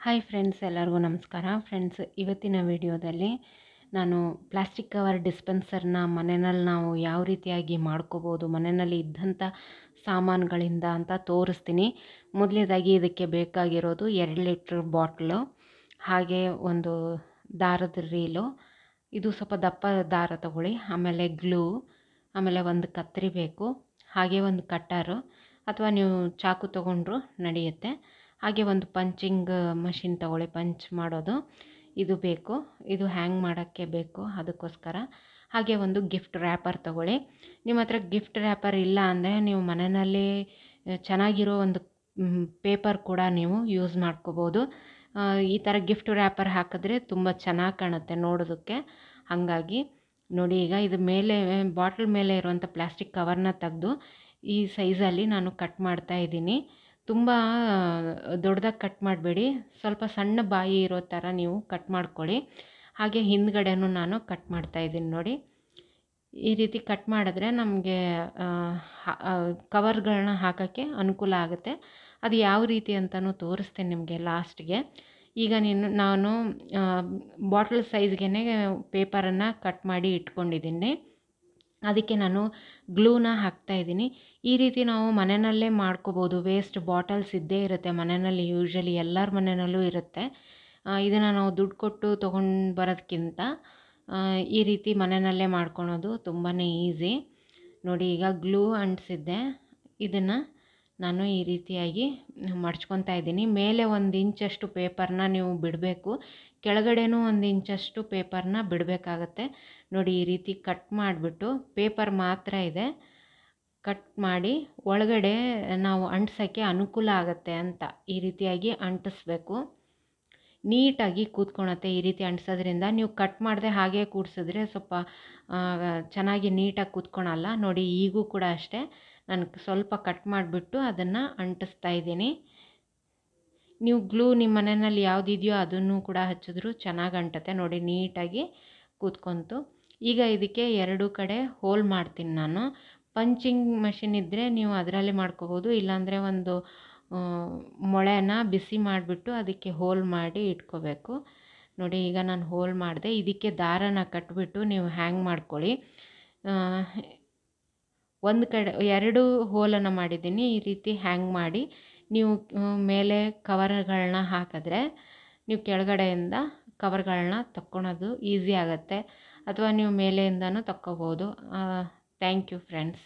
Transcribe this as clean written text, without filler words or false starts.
Hi friends, ಎಲ್ಲರಿಗೂ ನಮಸ್ಕಾರ. Friends, ಇವತ್ತಿನ ವಿಡಿಯೋದಲ್ಲಿ ನಾನು ಪ್ಲಾಸ್ಟಿಕ್ ಕವರ್ ಡಿಸ್ಪೆನ್ಸರ್ನ ಮನೆಯಲ್ಲಿ ನಾವು ಯಾವ ರೀತಿಯಾಗಿ ಮಾಡ್ಕೋಬೋದು, ಮನೆಯಲ್ಲಿ ಇದ್ದಂಥ ಸಾಮಾನುಗಳಿಂದ ಅಂತ ತೋರಿಸ್ತೀನಿ. ಮೊದಲನೇದಾಗಿ ಇದಕ್ಕೆ ಬೇಕಾಗಿರೋದು 2 ಲೀಟ್ರ್ ಬಾಟ್ಲು, ಹಾಗೆ ಒಂದು ದಾರದ ರೀಲು, ಇದು ಸ್ವಲ್ಪ ದಪ್ಪ ದಾರ ತಗೊಳ್ಳಿ, ಆಮೇಲೆ ಗ್ಲೂ, ಆಮೇಲೆ ಒಂದು ಕತ್ತರಿ ಬೇಕು, ಹಾಗೆ ಒಂದು ಕಟ್ಟರು ಅಥವಾ ನೀವು ಚಾಕು ತೊಗೊಂಡ್ರು ನಡೆಯುತ್ತೆ. ಹಾಗೆ ಒಂದು ಪಂಚಿಂಗ್ ಮಷಿನ್ ತಗೊಳ್ಳಿ, ಪಂಚ್ ಮಾಡೋದು, ಇದು ಬೇಕು. ಇದು ಹ್ಯಾಂಗ್ ಮಾಡೋಕ್ಕೆ ಬೇಕು, ಅದಕ್ಕೋಸ್ಕರ. ಹಾಗೆ ಒಂದು ಗಿಫ್ಟ್ ರ್ಯಾಪರ್ ತಗೊಳ್ಳಿ. ನಿಮ್ಮ ಹತ್ರ ಗಿಫ್ಟ್ ರ್ಯಾಪರ್ ಇಲ್ಲ ಅಂದರೆ ನೀವು ಮನೆಯಲ್ಲಿ ಚೆನ್ನಾಗಿರೋ ಒಂದು ಪೇಪರ್ ಕೂಡ ನೀವು ಯೂಸ್ ಮಾಡ್ಕೋಬೋದು. ಈ ಥರ ಗಿಫ್ಟ್ ರ್ಯಾಪರ್ ಹಾಕಿದ್ರೆ ತುಂಬ ಚೆನ್ನಾಗಿ ಕಾಣುತ್ತೆ ನೋಡೋದಕ್ಕೆ. ಹಾಗಾಗಿ ನೋಡಿ, ಈಗ ಇದು ಮೇಲೆ ಬಾಟ್ಲ್ ಮೇಲೆ ಇರುವಂಥ ಪ್ಲಾಸ್ಟಿಕ್ ಕವರ್ನ ತೆಗೆದು ಈ ಸೈಜಲ್ಲಿ ನಾನು ಕಟ್ ಮಾಡ್ತಾ ಇದ್ದೀನಿ. ತುಂಬ ದೊಡ್ಡದಾಗಿ ಕಟ್ ಮಾಡಬೇಡಿ, ಸ್ವಲ್ಪ ಸಣ್ಣ ಬಾಯಿ ಇರೋ ಥರ ನೀವು ಕಟ್ ಮಾಡ್ಕೊಳ್ಳಿ. ಹಾಗೆ ಹಿಂದ್ಗಡೆನೂ ನಾನು ಕಟ್ ಮಾಡ್ತಾ ಇದ್ದೀನಿ ನೋಡಿ. ಈ ರೀತಿ ಕಟ್ ಮಾಡಿದ್ರೆ ನಮಗೆ ಕವರ್ಗಳನ್ನ ಹಾಕೋಕ್ಕೆ ಅನುಕೂಲ ಆಗುತ್ತೆ. ಅದು ಯಾವ ರೀತಿ ಅಂತಲೂ ತೋರಿಸ್ತೇನೆ ನಿಮಗೆ ಲಾಸ್ಟ್ಗೆ. ಈಗ ನಾನು ಬಾಟ್ಲ್ ಸೈಜ್ಗೆ ಪೇಪರನ್ನು ಕಟ್ ಮಾಡಿ ಇಟ್ಕೊಂಡಿದ್ದೀನಿ. ಅದಕ್ಕೆ ನಾನು ಗ್ಲೂನ ಹಾಕ್ತಾಯಿದ್ದೀನಿ. ಈ ರೀತಿ ನಾವು ಮನೆಯಲ್ಲೇ ಮಾಡ್ಕೋಬೋದು. ವೇಸ್ಟ್ ಬಾಟಲ್ಸ್ ಇದ್ದೇ ಇರುತ್ತೆ ಮನೆಯಲ್ಲಿ, ಯೂಶ್ವಲಿ ಎಲ್ಲರ ಮನೆಯಲ್ಲೂ ಇರುತ್ತೆ. ಇದನ್ನು ನಾವು ದುಡ್ಡು ಕೊಟ್ಟು ತೊಗೊಂಡು ಬರೋದಕ್ಕಿಂತ ಈ ರೀತಿ ಮನೆಯಲ್ಲೇ ಮಾಡ್ಕೊಳೋದು ತುಂಬಾ ಈಸಿ. ನೋಡಿ, ಈಗ ಗ್ಲೂ ಅಂಟಿಸಿದ್ದೆ, ಇದನ್ನು ನಾನು ಈ ರೀತಿಯಾಗಿ ಮಡ್ಚ್ಕೊತಾ ಇದ್ದೀನಿ. ಮೇಲೆ 1 ಇಂಚಷ್ಟು ಪೇಪರ್ನ ನೀವು ಬಿಡಬೇಕು, ಕೆಳಗಡೆನೂ 1 ಇಂಚಷ್ಟು ಪೇಪರ್ನ ಬಿಡಬೇಕಾಗತ್ತೆ. ನೋಡಿ, ಈ ರೀತಿ ಕಟ್ ಮಾಡಿಬಿಟ್ಟು, ಪೇಪರ್ ಮಾತ್ರ ಇದೆ, ಕಟ್ ಮಾಡಿ ಒಳಗಡೆ ನಾವು ಅಂಟಿಸೋಕ್ಕೆ ಅನುಕೂಲ ಆಗುತ್ತೆ ಅಂತ ಈ ರೀತಿಯಾಗಿ ಅಂಟಿಸ್ಬೇಕು. ನೀಟಾಗಿ ಕೂತ್ಕೊಳತ್ತೆ ಈ ರೀತಿ ಅಂಟಿಸೋದ್ರಿಂದ. ನೀವು ಕಟ್ ಮಾಡದೆ ಹಾಗೆ ಕೂಡಿಸಿದ್ರೆ ಸ್ವಲ್ಪ ಚೆನ್ನಾಗಿ ನೀಟಾಗಿ ಕೂತ್ಕೊಳಲ್ಲ. ನೋಡಿ, ಈಗೂ ಕೂಡ ಅಷ್ಟೇ, ನಾನು ಸ್ವಲ್ಪ ಕಟ್ ಮಾಡಿಬಿಟ್ಟು ಅದನ್ನು ಅಂಟಿಸ್ತಾ ಇದ್ದೀನಿ. ನೀವು ಗ್ಲೂ ನಿಮ್ಮ ಮನೆಯಲ್ಲಿ ಯಾವುದಿದೆಯೋ ಅದನ್ನು ಕೂಡ ಹಚ್ಚಿದ್ರು ಚೆನ್ನಾಗಿ ಅಂಟುತ್ತೆ. ನೋಡಿ, ನೀಟಾಗಿ ಕೂತ್ಕೊಂತು. ಈಗ ಇದಕ್ಕೆ 2 ಕಡೆ ಹೋಲ್ ಮಾಡ್ತೀನಿ ನಾನು. ಪಂಚಿಂಗ್ ಮಷಿನ್ ಇದ್ದರೆ ನೀವು ಅದರಲ್ಲಿ ಮಾಡ್ಕೋಬೋದು, ಇಲ್ಲಾಂದರೆ ಒಂದು ಮೊಳೆನ ಬಿಸಿ ಮಾಡಿಬಿಟ್ಟು ಅದಕ್ಕೆ ಹೋಲ್ ಮಾಡಿ ಇಟ್ಕೋಬೇಕು. ನೋಡಿ, ಈಗ ನಾನು ಹೋಲ್ ಮಾಡಿದೆ. ಇದಕ್ಕೆ ದಾರನ ಕಟ್ಬಿಟ್ಟು ನೀವು ಹ್ಯಾಂಗ್ ಮಾಡ್ಕೊಳ್ಳಿ. ಒಂದು ಕಡೆ 2 ಹೋಲನ್ನು ಮಾಡಿದ್ದೀನಿ. ಈ ರೀತಿ ಹ್ಯಾಂಗ್ ಮಾಡಿ ನೀವು ಮೇಲೆ ಕವರ್ಗಳನ್ನ ಹಾಕಿದ್ರೆ ನೀವು ಕೆಳಗಡೆಯಿಂದ ಕವರ್ಗಳನ್ನ ತಕ್ಕೊಳೋದು ಈಸಿ ಆಗುತ್ತೆ, ಅಥವಾ ನೀವು ಮೇಲೆಯಿಂದನೂ ತಕ್ಕೋಬೋದು. Thank you friends.